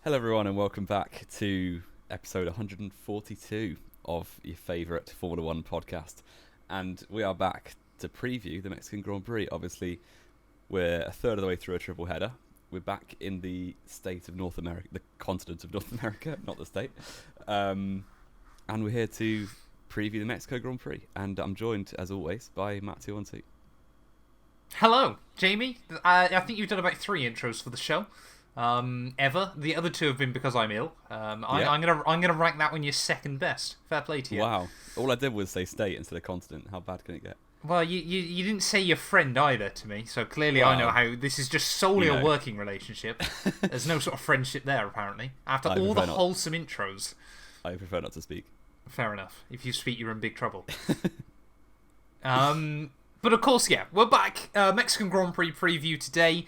Hello everyone and welcome back to episode 142 of your favourite Formula 1 podcast. And we are back to preview the Mexican Grand Prix. Obviously, we're a third of the way through a triple header. We're back in the state of North America, the continent of North America, not the state. And we're here to preview the Mexico Grand Prix. And I'm joined, as always, by Matt212. Hello, Jamie. I think you've done about 3 intros for the show. Ever. The other 2 have been because I'm ill. I'm gonna rank that one your second best. Fair play to you. Wow. All I did was say state instead of continent. How bad can it get? Well, you didn't say your friend either to me, so clearly I know how this is just solely a working relationship. There's no sort of friendship there, apparently. After all the wholesome intros. I prefer not to speak. Fair enough. If you speak, you're in big trouble. But of course, yeah, we're back. Mexican Grand Prix preview today.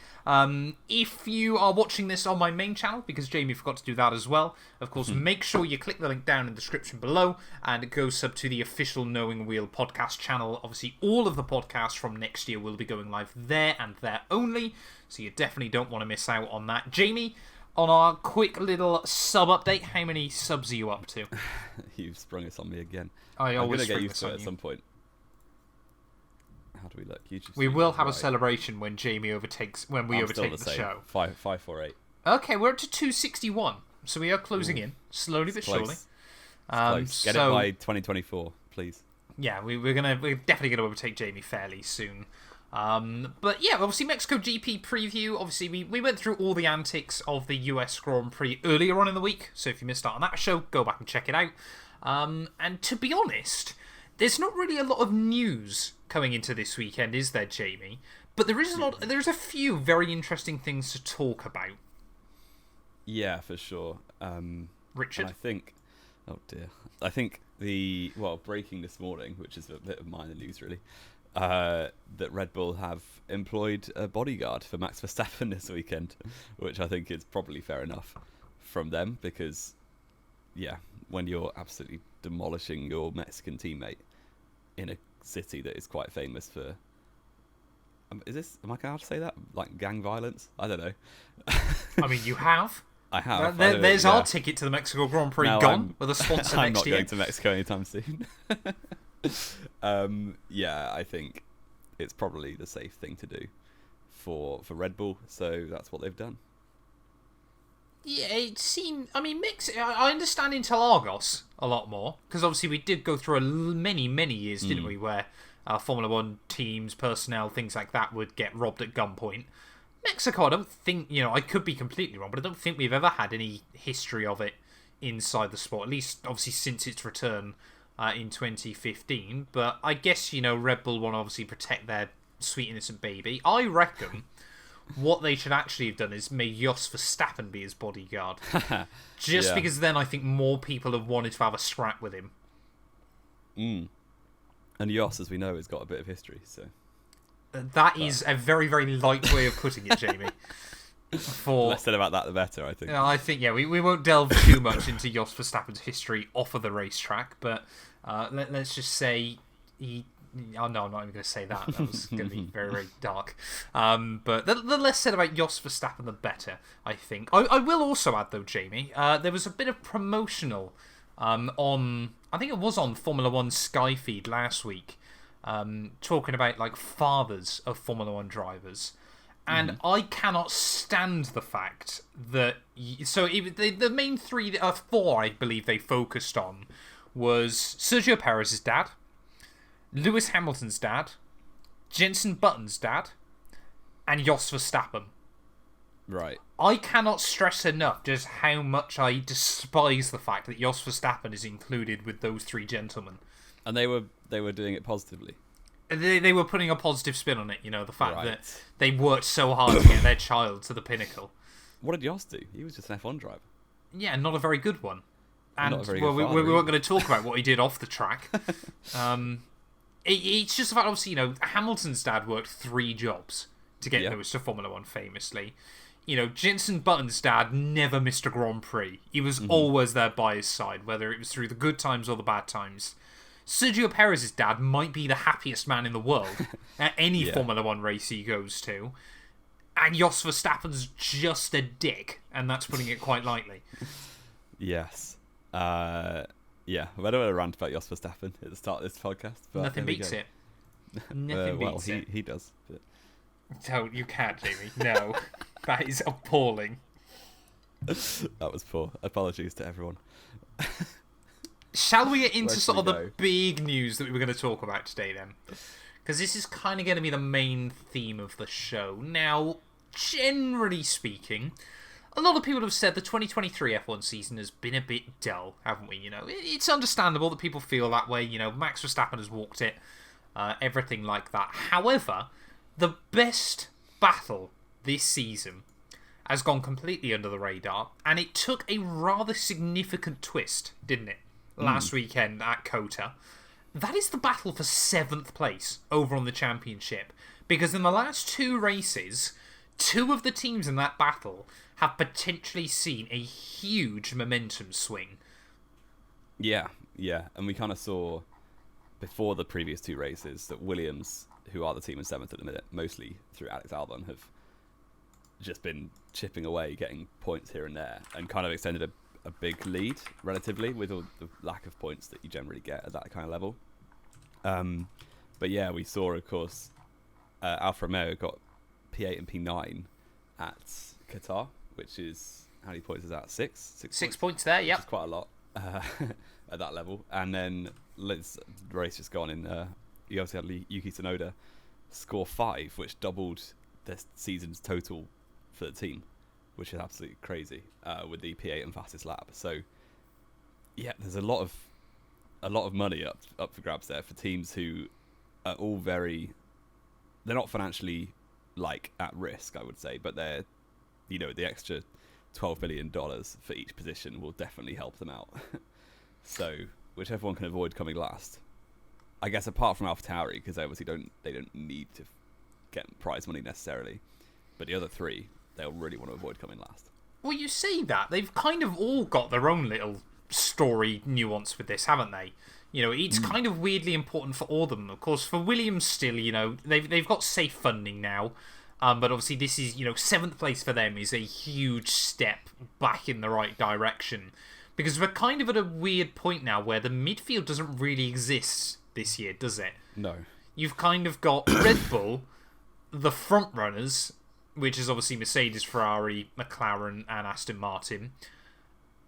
If you are watching this on my main channel, because Jamie forgot to do that as well, of course, make sure you click the link down in the description below and go sub to the official Knowing Wheel podcast channel. Obviously, all of the podcasts from next year will be going live there and there only, so you definitely don't want to miss out on that. Jamie, on our quick little sub update, how many subs are you up to? You've sprung this on me again. I'm going to get used to it at some point. How do we look? We will have a celebration when Jamie overtakes we overtake the show. 548. Okay, we're up to 261, so we are closing in slowly but surely. Close. Get it by 2024, please. Yeah, we're definitely gonna overtake Jamie fairly soon. But yeah, obviously Mexico GP preview. Obviously we went through all the antics of the US Grand Prix earlier on in the week, so if you missed out on that show, go back and check it out. And to be honest, there's not really a lot of news coming into this weekend, is there, Jamie? But there's a few very interesting things to talk about. Yeah, for sure. Richard? I think breaking this morning, which is a bit of minor news really, that Red Bull have employed a bodyguard for Max Verstappen this weekend, which I think is probably fair enough from them because, yeah, when you're absolutely demolishing your Mexican teammate in a city that is quite famous for am I allowed to say that, like gang violence? I don't know. I mean, you have. I have. There's our ticket to the Mexico Grand Prix with a sponsor I'm next year. I'm not going to Mexico anytime soon. Yeah, I think it's probably the safe thing to do for Red Bull, so that's what they've done. Yeah, it seemed... I mean, I understand Interlagos a lot more, because obviously we did go through many, many years, didn't we, where Formula 1 teams, personnel, things like that would get robbed at gunpoint. Mexico, I don't think... I could be completely wrong, but I don't think we've ever had any history of it inside the sport, at least, obviously, since its return in 2015. But I guess, Red Bull want to obviously protect their sweet innocent baby. I reckon... what they should actually have done is made Jos Verstappen be his bodyguard. Just because then I think more people have wanted to have a scrap with him. And Jos, as we know, has got a bit of history. So that is a very, very light way of putting it, Jamie. The less said about that, the better, I think. I think, we won't delve too much into Jos Verstappen's history off of the racetrack, but let's just say he... Oh, no, I'm not even going to say that. That was going to be very, very dark. But the less said about Jos Verstappen, the better, I think. I will also add, though, Jamie, there was a bit of promotional on... I think it was on Formula 1 Sky feed last week, talking about, fathers of Formula 1 drivers. And I cannot stand the fact that... So, the main 4, I believe, they focused on was Sergio Perez's dad, Lewis Hamilton's dad, Jenson Button's dad, and Jos Verstappen. Right. I cannot stress enough just how much I despise the fact that Jos Verstappen is included with those 3 gentlemen. And they were doing it positively. They were putting a positive spin on it, the fact that they worked so hard to get their child to the pinnacle. What did Jos do? He was just an F1 driver. Yeah, not a very good one. And we weren't going to talk about what he did off the track. It's just about, obviously, Hamilton's dad worked 3 jobs to get Lewis to Formula 1 famously. Jenson Button's dad never missed a Grand Prix. He was always there by his side, whether it was through the good times or the bad times. Sergio Perez's dad might be the happiest man in the world at any Formula 1 race he goes to. And Jos Verstappen's just a dick, and that's putting it quite lightly. Yes. Yeah, I don't want to rant about Jos Verstappen at the start of this podcast. But Nothing beats it. Nothing beats it. He does. But... No, you can't, Jamie. No. That is appalling. That was poor. Apologies to everyone. Shall we get into sort of the big news that we were going to talk about today, then? Because this is kind of going to be the main theme of the show. Now, generally speaking, a lot of people have said the 2023 F1 season has been a bit dull, haven't we? You know, it's understandable that people feel that way. You know, Max Verstappen has walked it, everything like that. However, the best battle this season has gone completely under the radar, and it took a rather significant twist, didn't it? Last weekend at COTA. That is the battle for 7th place over on the championship. Because in the last 2 races, 2 of the teams in that battle have potentially seen a huge momentum swing. Yeah. And we kind of saw before the previous 2 races that Williams, who are the team in 7th at the minute, mostly through Alex Albon, have just been chipping away, getting points here and there, and kind of extended a big lead relatively with all the lack of points that you generally get at that kind of level. But yeah, we saw, of course, Alfa Romeo got P8 and P9 at Qatar, which is, how many points is that? 6 points there, yep. Which is quite a lot at that level. And then the race just gone in, you obviously had Yuki Tsunoda score 5, which doubled this season's total for the team, which is absolutely crazy, with the P8 and fastest lap. So, yeah, there's a lot of money up for grabs there for teams who are all they're not financially at risk, I would say, but they're, the extra $12 billion for each position will definitely help them out. So, whichever one can avoid coming last, I guess, apart from Alfa Tauri, because they obviously don't need to get prize money necessarily, but the other 3, they'll really want to avoid coming last. Well, you say that. They've kind of all got their own little story nuance with this, haven't they? You know, it's kind of weirdly important for all of them. Of course, for Williams still, they've got safe funding now. But obviously this is, 7th place for them is a huge step back in the right direction. Because we're kind of at a weird point now where the midfield doesn't really exist this year, does it? No. You've kind of got Red Bull, the front runners, which is obviously Mercedes, Ferrari, McLaren, and Aston Martin.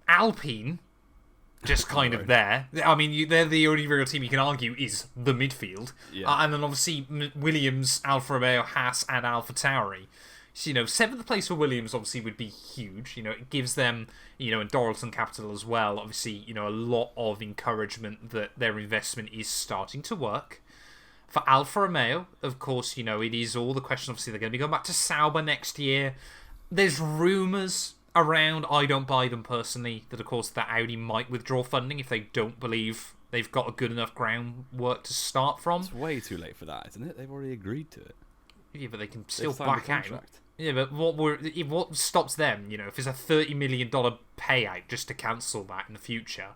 Alpine, just kind of there. I mean, they're the only real team you can argue is the midfield. Yeah. And then obviously Williams, Alfa Romeo, Haas, and Alfa Tauri. So, 7th place for Williams obviously would be huge. It gives them, and Doralton Capital as well, obviously, a lot of encouragement that their investment is starting to work. For Alfa Romeo, of course, it is all the question. Obviously, they're going to be going back to Sauber next year. There's rumours around, I don't buy them personally, that, of course, that Audi might withdraw funding if they don't believe they've got a good enough groundwork to start from. It's way too late for that, isn't it? They've already agreed to it. Yeah, but they can still back out. Yeah, but what stops them, if it's a $30 million payout just to cancel that in the future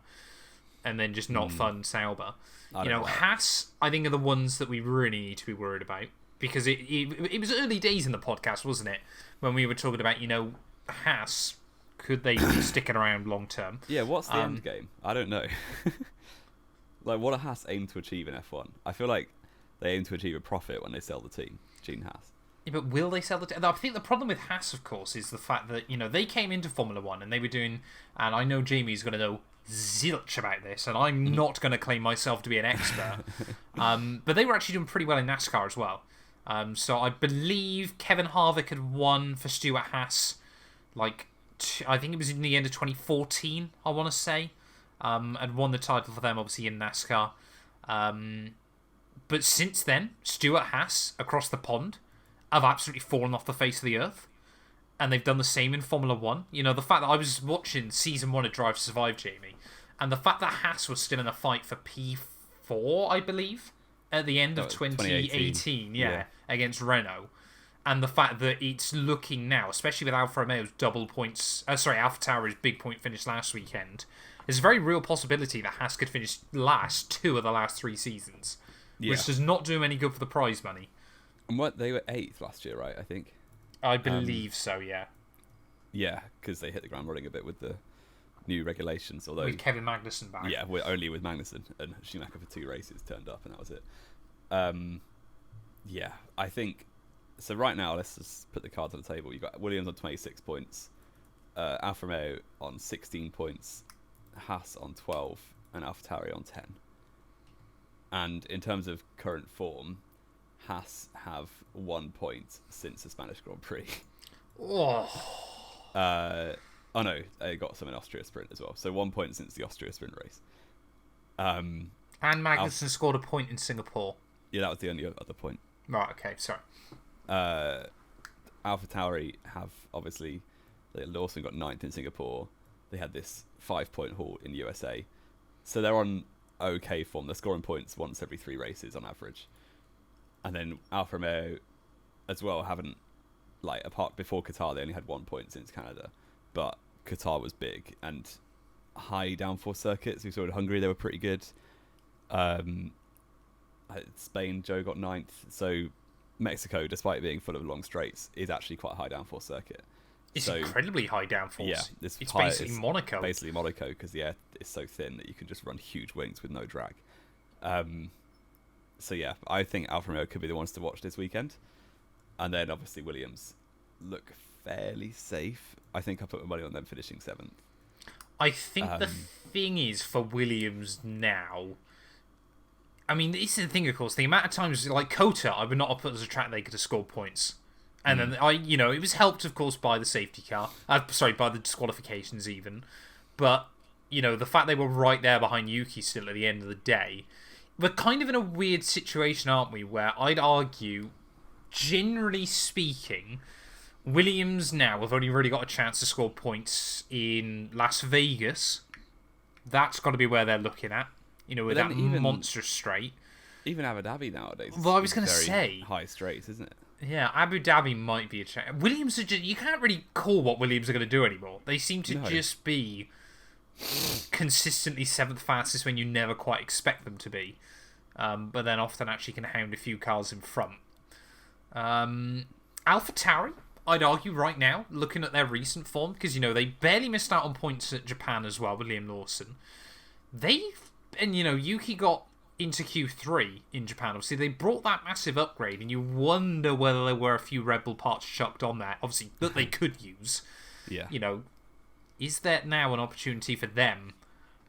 and then just not fund Sauber? Haas, I think, are the ones that we really need to be worried about, because it was early days in the podcast, wasn't it, when we were talking about, Haas, could they be sticking around long term? Yeah, what's the end game? I don't know. What do Haas aim to achieve in F1? I feel like they aim to achieve a profit when they sell the team, Gene Haas. Yeah, but will they sell the team? I think the problem with Haas, of course, is the fact that, they came into Formula 1 and they were doing, and I know Jamie's going to know zilch about this, and I'm not going to claim myself to be an expert, but they were actually doing pretty well in NASCAR as well. So I believe Kevin Harvick had won for Stuart Haas, I think it was in the end of 2014, I want to say, had won the title for them, obviously, in NASCAR. But since then, Stuart Haas, across the pond, have absolutely fallen off the face of the earth. And they've done the same in Formula 1. The fact that I was watching Season 1 of Drive to Survive, Jamie, and the fact that Haas was still in a fight for P4, I believe, at the end of 2018 against Renault. And the fact that it's looking now, especially with Alfa Romeo's Alfa Tauri's big point finish last weekend, there's a very real possibility that Haas could finish last 2 of the last 3 seasons, which does not do them any good for the prize money. And they were 8th last year, right? I think. I believe so, yeah. Yeah, because they hit the ground running a bit with the new regulations. Although With Kevin Magnussen back. Yeah, we're only with Magnussen, and Schumacher for 2 races turned up, and that was it. Yeah, I think so. Right now, let's just put the cards on the table. You've got Williams on 26 points, Alfa Romeo on 16 points, Haas on 12, and AlphaTauri on 10. And in terms of current form, Haas have 1 point since the Spanish Grand Prix. Oh. Oh no, they got some in Austria Sprint as well. So 1 point since the Austria Sprint race. And Magnussen scored a point in Singapore. Yeah, that was the only other point. Right, okay, sorry. AlphaTauri have obviously Lawson got 9th in Singapore. They had this 5-point haul in USA, so they're on okay form. They're scoring points once every 3 races on average. And then Alfa Romeo as well haven't, apart before Qatar, they only had 1 point since Canada, but Qatar was big and high downforce circuits. We saw in Hungary they were pretty good. Spain, Joe got 9th. So Mexico, despite being full of long straights, is actually quite a high downforce circuit. It's incredibly high downforce. Yeah, it's basically Monaco. Basically Monaco, because the air is so thin that you can just run huge wings with no drag. So yeah, I think Alfa Romeo could be the ones to watch this weekend. And then obviously Williams look fairly safe. I think I'll put my money on them finishing 7th. I think the thing is for Williams now, I mean, this is the thing, of course, the amount of times, like Kota, I would not have put as a track they could have scored points. And then, it was helped, of course, by the safety car. By the disqualifications even. But, the fact they were right there behind Yuki still at the end of the day. We're kind of in a weird situation, aren't we, where I'd argue, generally speaking, Williams now have only really got a chance to score points in Las Vegas. That's got to be where they're looking at. With that monstrous straight. Even Abu Dhabi nowadays. Well, I was going to say high straights, isn't it? Yeah, Abu Dhabi might be a chance. Williams are you can't really call what Williams are going to do anymore. They seem to just be consistently 7th fastest when you never quite expect them to be. But then often actually can hound a few cars in front. AlphaTauri, I'd argue right now, looking at their recent form, because, they barely missed out on points at Japan as well with Liam Lawson. Yuki got into Q3 in Japan. Obviously, they brought that massive upgrade, and you wonder whether there were a few Red Bull parts chucked on there, obviously, that they could use. Yeah. Is there now an opportunity for them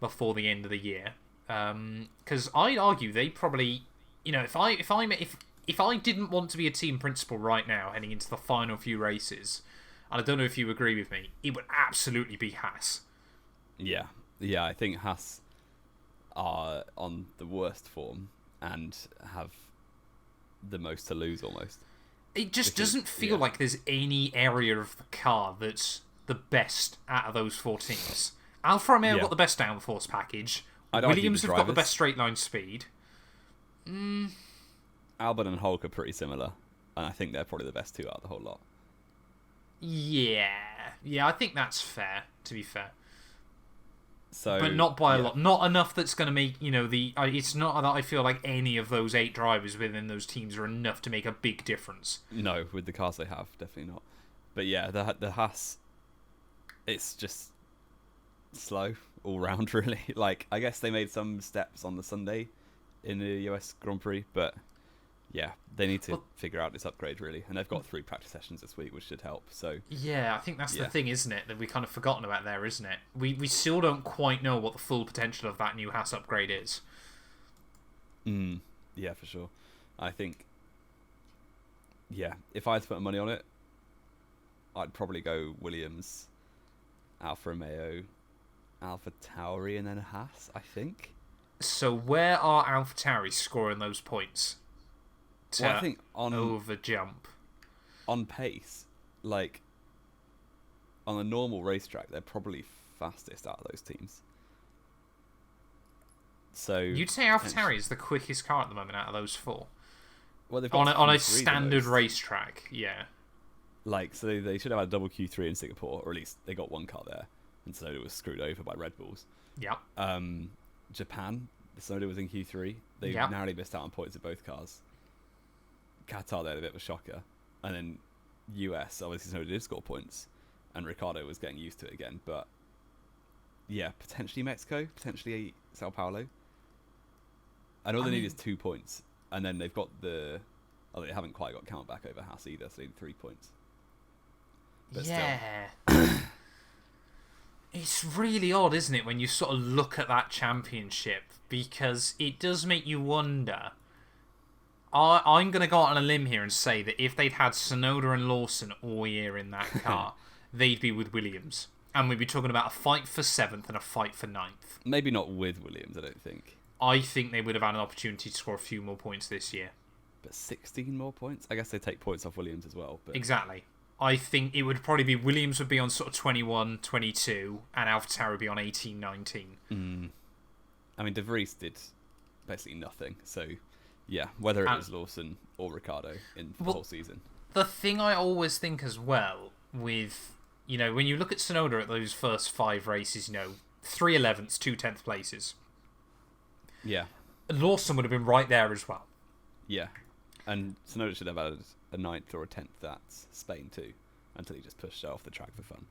before the end of the year? Because I'd argue they probably, if I didn't want to be a team principal right now heading into the final few races, and I don't know if you agree with me, it would absolutely be Haas. Yeah, I think Haas are on the worst form and have the most to lose almost. It just doesn't feel like there's any area of the car that's the best out of those 4 teams. Alfa Romeo got the best downforce package. Williams have got the best straight line speed. Albon and Hulk are pretty similar, and I think they're probably the best 2 out of the whole lot. Yeah, I think that's fair, to be fair. So, but not by a lot. Not enough that's going to make, it's not that I feel like any of those 8 drivers within those teams are enough to make a big difference. No, with the cars they have, definitely not. But yeah, the Haas, it's just slow all round, really. I guess they made some steps on the Sunday in the US Grand Prix, but yeah, they need to figure out this upgrade, really. And they've got 3 practice sessions this week, which should help. So yeah, I think that's the thing, isn't it? That we kind of forgotten about there, isn't it? We still don't quite know what the full potential of that new Haas upgrade is. Yeah, for sure. I think, if I had to put money on it, I'd probably go Williams, Alfa Romeo, AlphaTauri, and then Haas, I think. So where are AlphaTauri scoring those points? I think over jump. On pace, on a normal racetrack, they're probably fastest out of those teams. So you'd say AlphaTauri is the quickest car at the moment out of those 4. Well, they've got on a standard racetrack, yeah. So they should have had a double Q3 in Singapore, or at least they got 1 car there, and Sonoda was screwed over by Red Bulls. Yep. Japan, Sonoda was in Q3. They narrowly missed out on points at both cars. Qatar, they had a bit of a shocker, and then US, obviously Tsunoda did score points, and Ricciardo was getting used to it again. But yeah, potentially Mexico, potentially Sao Paulo. And all they need is 2 points, and then they've got they haven't quite got count back over Haas either, so they need 3 points. But yeah. It's really odd, isn't it, when you sort of look at that championship, because it does make you wonder. I'm going to go out on a limb here and say that if they'd had Tsunoda and Lawson all year in that car, they'd be with Williams. And we'd be talking about a fight for 7th and a fight for 9th. Maybe not with Williams, I don't think. I think they would have had an opportunity to score a few more points this year. But 16 more points? I guess they take points off Williams as well. But... Exactly. I think it would probably be Williams would be on sort of 21, 22, and AlphaTauri would be on 18, 19. I mean, De Vries did basically nothing. So, yeah, whether it was Lawson or Ricciardo in the whole season. The thing I always think as well with, when you look at Tsunoda at those first 5 races, 3 11ths, 2 10th places. Yeah. Lawson would have been right there as well. Yeah. And Tsunoda should have had a 9th or a 10th that's Spain too, until he just pushed it off the track for fun.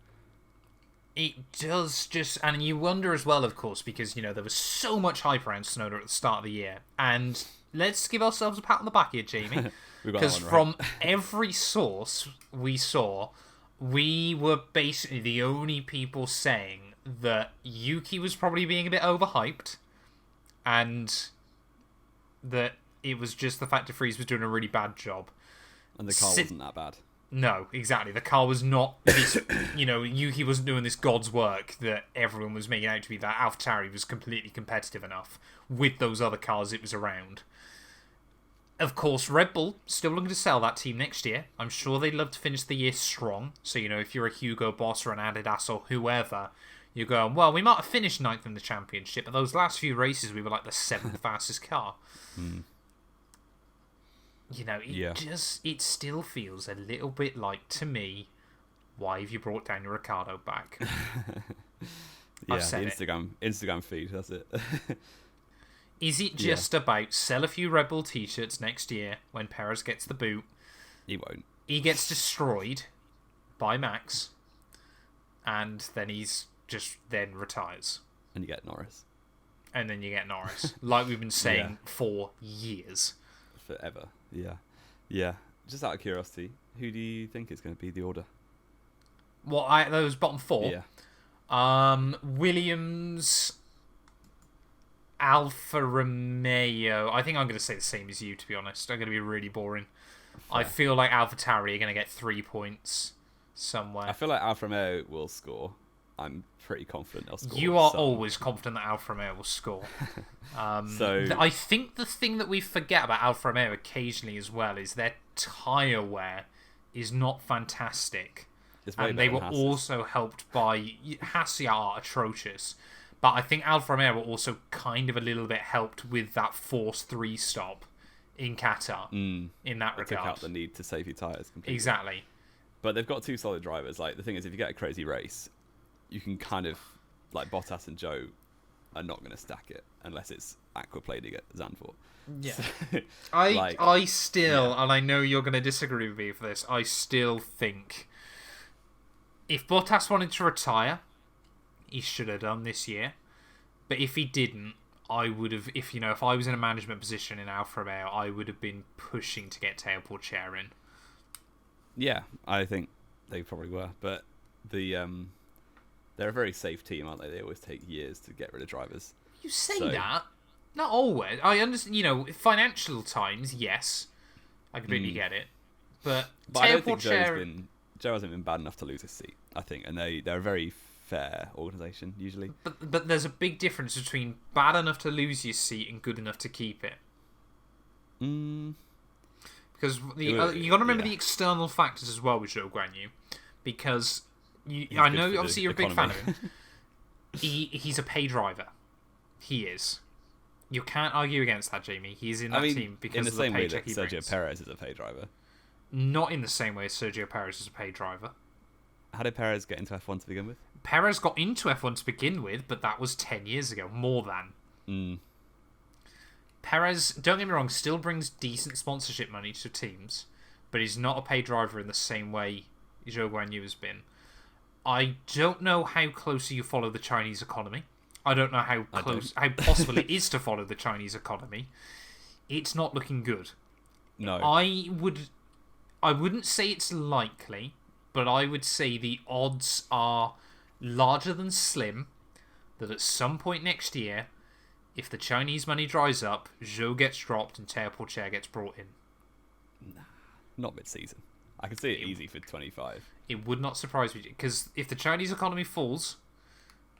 It does and you wonder as well, of course, because, there was so much hype around Tsunoda at the start of the year. And let's give ourselves a pat on the back here, Jamie. Because from every source we saw, we were basically the only people saying that Yuki was probably being a bit overhyped, and that it was just the fact that Freeze was doing a really bad job. And the car wasn't that bad. No, exactly. The car was not this, Yuki wasn't doing this God's work that everyone was making out to be, that AlphaTauri was completely competitive enough with those other cars it was around. Of course, Red Bull still looking to sell that team next year. I'm sure they'd love to finish the year strong. So, if you're a Hugo Boss or an Adidas or whoever, you're going, well, we might have finished 9th in the championship, but those last few races we were like the 7th fastest car. It still feels a little bit like, to me, why have you brought Daniel Ricciardo back? Yeah, the Instagram feed, that's it. Is it just about sell a few Red Bull t-shirts next year when Perez gets the boot? He won't. He gets destroyed by Max, and then then retires. And you get Norris. And then you get Norris, like we've been saying for years. Forever, yeah. Yeah. Just out of curiosity, who do you think is going to be the order? Those bottom 4? Yeah. Williams, Alfa Romeo. I think I'm going to say the same as you, to be honest. I'm going to be really boring. Fair. I feel like AlphaTauri are going to get 3 points somewhere. I feel like Alfa Romeo will score. I'm pretty confident they'll score. You are always confident that Alfa Romeo will score. I think the thing that we forget about Alfa Romeo occasionally as well is their tyre wear is not fantastic. And they were also helped by... Haas are atrocious. But I think Alfa Romeo were also kind of a little bit helped with that forced 3-stop in Qatar in that regard. Took out the need to save your tyres completely. Exactly. But they've got 2 solid drivers. Like, the thing is, if you get a crazy race, you can kind of, like, Bottas and Joe are not going to stack it unless it's aquaplaning at Zandvoort. Yeah. I still, and I know you're going to disagree with me for this, I still think if Bottas wanted to retire, he should have done this year. But if he didn't, I would have, if I was in a management position in Alfa Romeo, I would have been pushing to get Teo Porcher in. Yeah, I think they probably were. But they're a very safe team, aren't they? They always take years to get rid of drivers. You say that. Not always. I understand, financial times, yes. I completely get it. But I don't think Joe hasn't been bad enough to lose his seat, I think. And they're a very fair organisation, usually. But there's a big difference between bad enough to lose your seat and good enough to keep it. Because you got to remember the external factors as well, which will grant you. Because I know obviously you're a big fan of him. He's a pay driver. He is. You can't argue against that, Jamie. He's in that team because of the paycheck he brings. Sergio Perez is a pay driver. Not in the same way as Sergio Perez is a pay driver. How did Perez get into F1 to begin with? Perez got into F1 to begin with, but that was 10 years ago. More than. Perez, don't get me wrong, still brings decent sponsorship money to teams, but he's not a paid driver in the same way Zhou Guanyu has been. I don't know how closely you follow the Chinese economy. I don't know how possible it is to follow the Chinese economy. It's not looking good. No. I wouldn't say it's likely, but I would say the odds are larger than slim that at some point next year, if the Chinese money dries up, Zhou gets dropped and Teo Porcher gets brought in. Nah, not mid-season. I can see it easy for 25. It would not surprise me, because if the Chinese economy falls,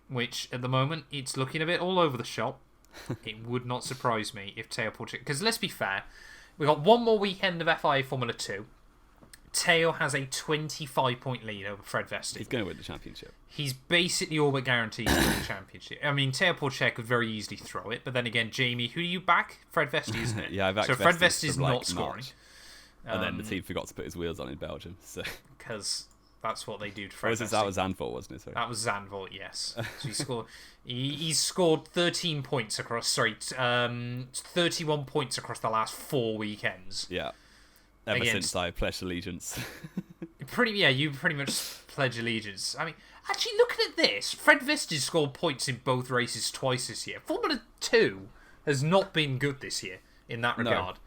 which at the moment it's looking a bit all over the shop, it would not surprise me if Teo Porcher... Because let's be fair, we've got one more weekend of FIA Formula 2. Teo has a 25-point lead over Fred Vesti. He's going to win the championship. He's basically all but guaranteed to win the championship. I mean, Teo Porcher could very easily throw it, but then again, Jamie, who do you back? Fred Vesti, isn't it? Yeah, I backed So Fred Vesti Vesti's from, like, not scoring. March. And then the team forgot to put his wheels on in Belgium. Because that's what they do to Fred Vesti. That was Zandvoort, wasn't it? Sorry. That was Zandvoort, yes. So he's scored 13 points across... 31 points across the last 4 weekends. Yeah. Ever since I pledged allegiance. You pretty much pledge allegiance. I mean, actually, looking at this, Fred Vesti scored points in both races twice this year. Formula 2 has not been good this year in that regard.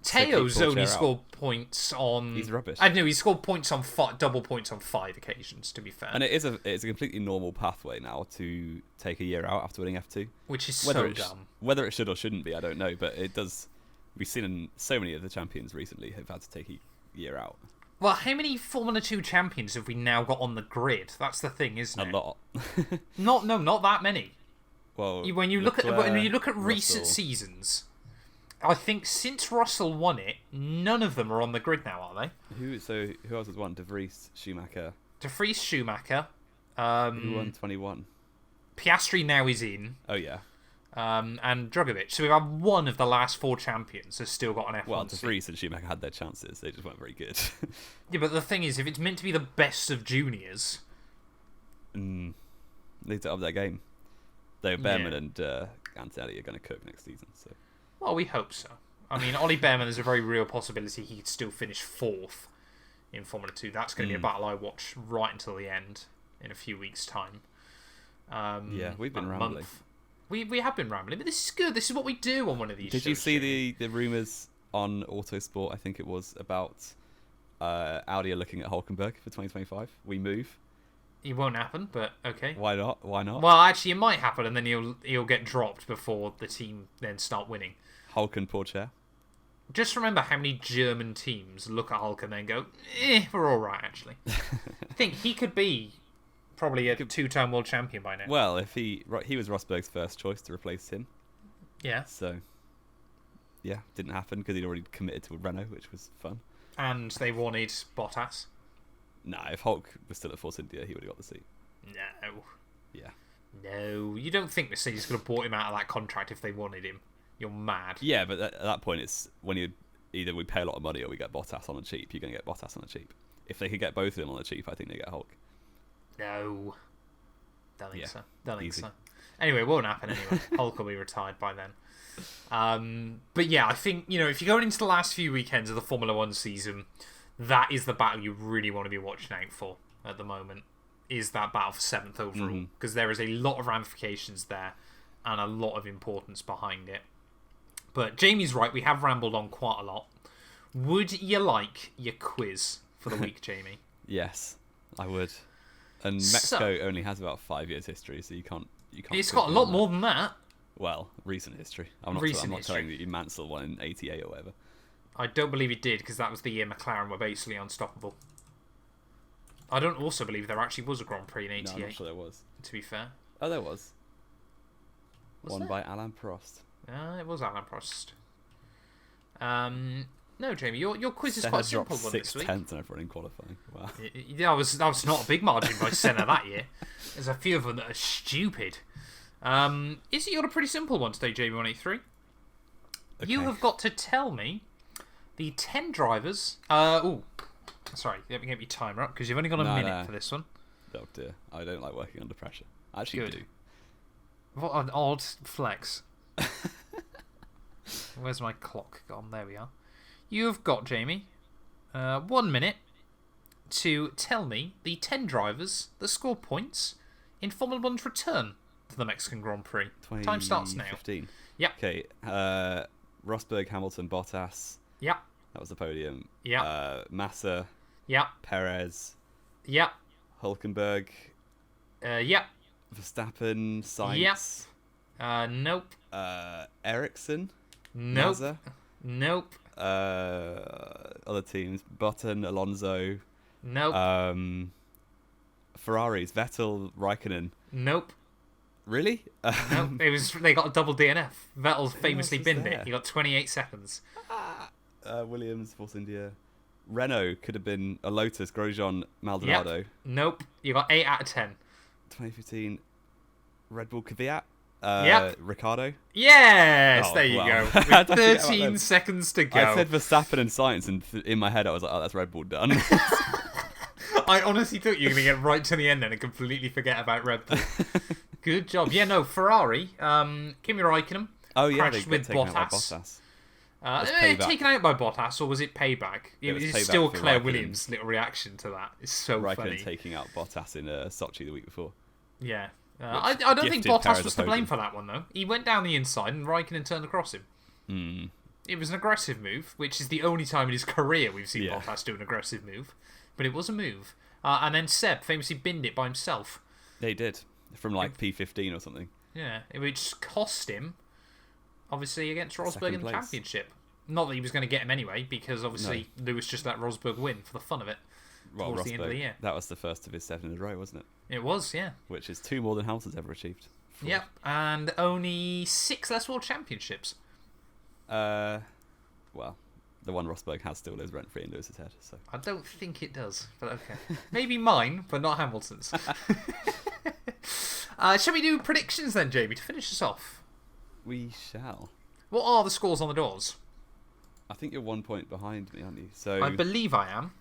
Teo's only scored points on... He's rubbish. I know, he scored points on double points on 5 occasions, to be fair. And it's a completely normal pathway now to take a year out after winning F2. Which is so dumb. Whether it should or shouldn't be, I don't know, but it does... We've seen in so many of the champions recently have had to take a year out. Well, how many Formula 2 champions have we now got on the grid? That's the thing, isn't it? A lot. Not that many. Well, when you look at recent seasons, I think since Russell won it, none of them are on the grid now, are they? Who else has won? De Vries, Schumacher. De Vries, Schumacher. Who won 21? Piastri now is in. Oh yeah. And Drogovic. So we've had one of the last 4 champions has still got an F1 Well, De Vries and Schumacher had their chances. They just weren't very good. Yeah, but the thing is, if it's meant to be the best of juniors... Need to up their game. Though Behrman and Antonelli are going to cook next season. So. Well, we hope so. I mean, Ollie Behrman, there's a very real possibility he could still finish 4th in Formula 2. That's going to be a battle I watch right until the end in a few weeks' time. Yeah, we've been rambling. We have been rambling, but this is good. This is what we do on one of these shows. Did you see the rumours on Autosport, I think it was, about Audi are looking at Hulkenberg for 2025? We move. It won't happen, but okay. Why not? Well, actually, it might happen, and then he'll get dropped before the team then start winning. Hulken Porcher. Just remember how many German teams look at Hulk and then go, we're all right, actually. I think he could be probably a 2-time world champion by now. Well, if he was Rosberg's first choice to replace him. Yeah. So, yeah, didn't happen because he'd already committed to Renault, which was fun. And they wanted Bottas. Nah, if Hulk was still at Force India, he would have got the seat. No. Yeah. No, you don't think Mercedes could have bought him out of that contract if they wanted him. You're mad. Yeah, but at that point, it's when either we pay a lot of money or we get Bottas on the cheap. You're going to get Bottas on the cheap. If they could get both of them on the cheap, I think they get Hulk. No. Don't think so. Don't think Easy. so. Anyway, it won't happen anyway. Hulk will be retired by then. But yeah, I think, if you're going into the last few weekends of the Formula 1 season, that is the battle you really want to be watching out for at the moment, is that battle for 7th overall. Because there is a lot of ramifications there and a lot of importance behind it. But Jamie's right, we have rambled on quite a lot. Would you like your quiz for the week, Jamie? Yes, I would. And Mexico only has about 5 years history, so you can't. It's got a lot more than that. Well, recent history. I'm not telling you Mansell won in '88 or whatever. I don't believe it did, because that was the year McLaren were basically unstoppable. I don't also believe there actually was a Grand Prix in '88. No, I'm not sure there was. To be fair. Oh, there was. Won by Alain Prost. It was Alain Prost. No, Jamie, your quiz is quite a simple one this week. 6/10 and everyone in qualifying. Wow. That was not a big margin by Senna that year. There's a few of them that are stupid. Is it a pretty simple one today, Jamie183? Okay. You have got to tell me the 10 drivers. Sorry, let me get your timer up because you've only got a minute for this one. Oh dear, I don't like working under pressure. I actually do. What an odd flex. Where's my clock gone? There we are. You've got, Jamie, 1 minute to tell me the 10 drivers that score points in Formula One's return to the Mexican Grand Prix. Time starts now. 2015. Yep. Okay. Rosberg, Hamilton, Bottas. Yep. That was the podium. Yep. Massa. Yep. Perez. Yep. Hulkenberg. Yep. Verstappen. Sainz. Yep. Nope. Ericsson. Nope. Mazda. Nope. Other teams. Button. Alonso. Nope. Ferraris. Vettel. Raikkonen. Nope. Really? Nope. They got a double DNF. Vettel famously was binned there? it. He got 28 seconds. Williams. Force India. Renault could have been a Lotus. Grosjean. Maldonado. Yep. Nope. You got 8 out of 10. 2015. Red Bull Kvyat. Yep. Ricardo. Yes, Oh, there you wow. go. I With don't think about 13 them. seconds to go. I said Verstappen and Sainz, and in my head I was like, "Oh, that's Red Bull done." I honestly thought you were going to get right to the end then and completely forget about Red Bull. Good job. Yeah, no, Ferrari. Kimi Raikkonen. Oh yeah, crashed they with got taken out by Bottas. Bottas. Payback. Taken out by Bottas, or was it payback? It was It's payback still for Claire Raikkonen. Williams' little reaction to that. It's so Raikkonen funny. taking out Bottas in Sochi the week before. Yeah. I don't think gifted Bottas Perez was a to blame podium. for that one, though. He went down the inside and Raikkonen turned across him. Mm. It was an aggressive move, which is the only time in his career we've seen Yeah. Bottas do an aggressive move. But it was a move. And then Seb famously binned it by himself. They did from like P15 or something. Yeah, which cost him, obviously, against Rosberg Second in the place. championship. Not that he was going to get him anyway, because obviously Lewis just let Rosberg win for the fun of it Well, towards the end of the Rosberg, year. that was the first of his 7 in a row, wasn't it? It was, yeah. Which is 2 more than Hamilton's ever achieved. Fraud. Yep, and only 6 less world championships. Well, the one Rosberg has still lives rent free in Lewis's head. So I don't think it does, but okay. Maybe mine, but not Hamilton's. Shall we do predictions then, Jamie, to finish us off? we shall. What are the scores on the doors? I think you're 1 point behind me, aren't you? So I believe I am.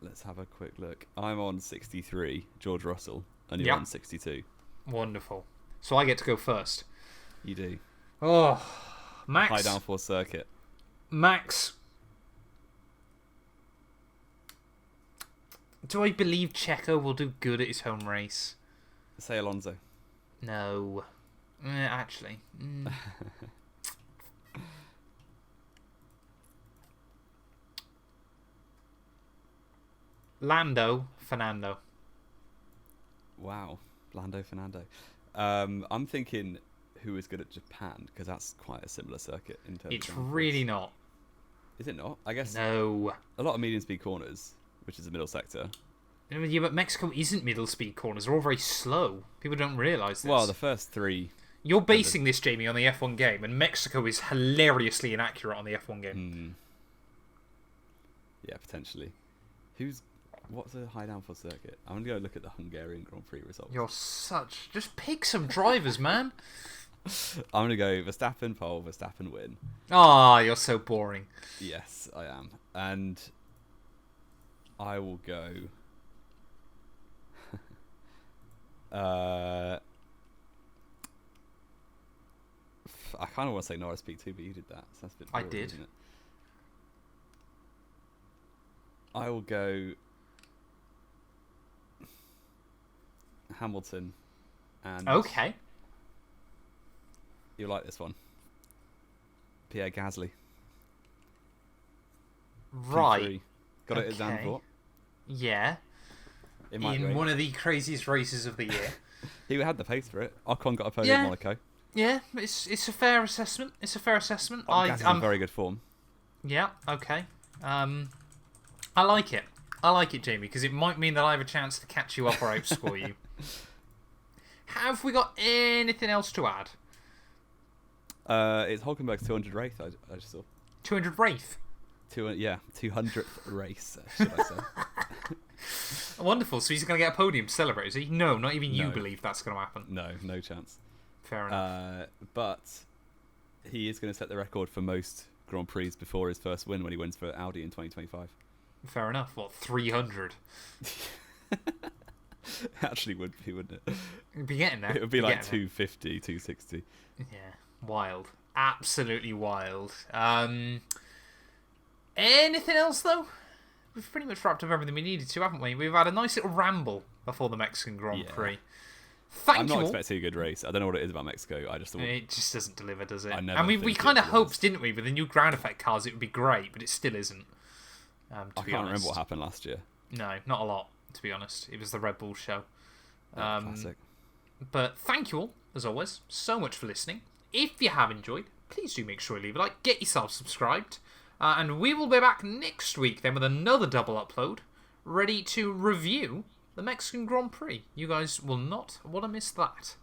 let's have a quick look. I'm on 63, George Russell, and you're Yep. on 62. Wonderful. So I get to go first. You do. Oh, Max. High downforce circuit. Max. Do I believe Checo will do good at his home race? Say Alonso. No. Actually. Lando Fernando. Wow. Lando Fernando. I'm thinking who is good at Japan, because that's quite a similar circuit in terms It's of downforce. really not. Is it not? I guess No. a lot of medium speed corners, which is the middle sector. Yeah, but Mexico isn't middle speed corners. They're all very slow. People don't realise this. Well, the first 3. You're basing this, Jamie, on the F1 game, and Mexico is hilariously inaccurate on the F1 game. Yeah, potentially. What's a high downforce circuit? I'm gonna go look at the Hungarian Grand Prix results. You're such... Just pick some drivers, man. I'm gonna go Verstappen pole, Verstappen win. Ah, you're so boring. Yes, I am, and I will go. I kind of want to say Norris P2, but you did that, so that's a bit. I boring, did. Isn't it? I will go Hamilton, and Okay. you like this one, Pierre Gasly. Right. P3. Got it at Okay. Zandvoort. Yeah. It might In rain. one of the craziest races of the year. He had the pace for it. Ocon got a podium Yeah. at Monaco. Yeah, it's a fair assessment. It's a fair assessment. Gasly's in very good form. Yeah, okay. I like it. I like it, Jamie, because it might mean that I have a chance to catch you up or outscore you. Have we got anything else to add? It's Hulkenberg's 200th race. I just saw. 200 Wraith. 200th race, should I say? Wonderful. So he's going to get a podium to celebrate, is he? No, not even you No. believe that's going to happen. No chance. Fair enough. But he is going to set the record for most Grand Prix before his first win when he wins for Audi in 2025. Fair enough. What, 300? Actually would be, wouldn't it? You'd be getting there. It would be like getting 250, 260. there. Yeah, wild. Absolutely wild. Anything else, though? We've pretty much wrapped up everything we needed to, haven't we? We've had a nice little ramble before the Mexican Grand Prix. I'm not expecting a good race. I don't know what it is about Mexico. I just thought it just doesn't deliver, does it? And we kind of hoped, didn't we, with the new ground effect cars, it would be great, but it still isn't. I can't remember what happened last year. No, not a lot, to be honest. It was the Red Bull show. Classic. But thank you all, as always, so much for listening. If you have enjoyed, please do make sure you leave a like, get yourself subscribed, and we will be back next week then with another double upload, ready to review the Mexican Grand Prix. You guys will not want to miss that.